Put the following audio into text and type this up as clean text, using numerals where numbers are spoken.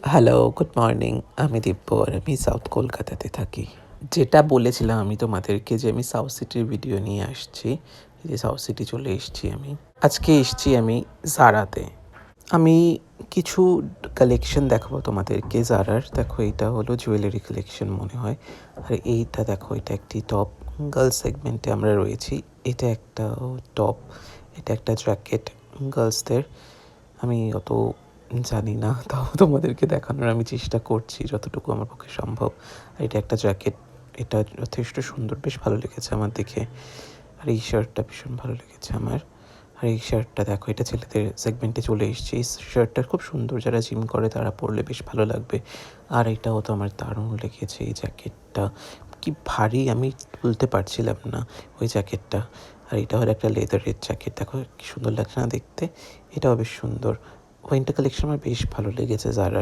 Hello, good morning. আমি দিব্য আর আমি south কলকাতাতে থাকি। যেটা বলেছিলাম আমি তোমাদেরকে যে আমি সাউথ সিটির ভিডিও নিয়ে আসছি। এই যে সাউথ সিটি চলে এসেছি আমি। আজকে এসেছি আমি জারাতে। আমি কিছু কালেকশন দেখাবো তোমাদেরকে জারার। দেখো এটা হলো জুয়েলারি কালেকশন মনে হয়। আর এইটা দেখো এটা একটি টপ। গার্লস সেগমেন্টে আমরা রয়েছি। এটা একটা টপ, এটা একটা জ্যাকেট গার্লসদের। আমি অত জানি না, তাও তোমাদেরকে দেখানোর আমি চেষ্টা করছি যতটুকু আমার পক্ষে সম্ভব। আর এটা একটা জ্যাকেট, এটা যথেষ্ট সুন্দর, বেশ ভালো লেগেছে আমার দেখে। আর এই শার্টটা ভীষণ ভালো লেগেছে আমার। আর এই শার্টটা দেখো, এটা ছেলেদের সেগমেন্টে চলে এসেছে। এই শার্টটা খুব সুন্দর, যারা জিম করে তারা পরলে বেশ ভালো লাগবে। আর এটাও তো আমার দারুণ লেগেছে, এই জ্যাকেটটা কি ভারী, আমি তুলতে পারছিলাম না ওই জ্যাকেটটা। আর এটা হলো একটা লেদারের জ্যাকেট, দেখো কি সুন্দর লাগছে না দেখতে। এটাও বেশ সুন্দর। উইন্টার কালেকশন আমার বেশ ভালো লেগেছে জারার।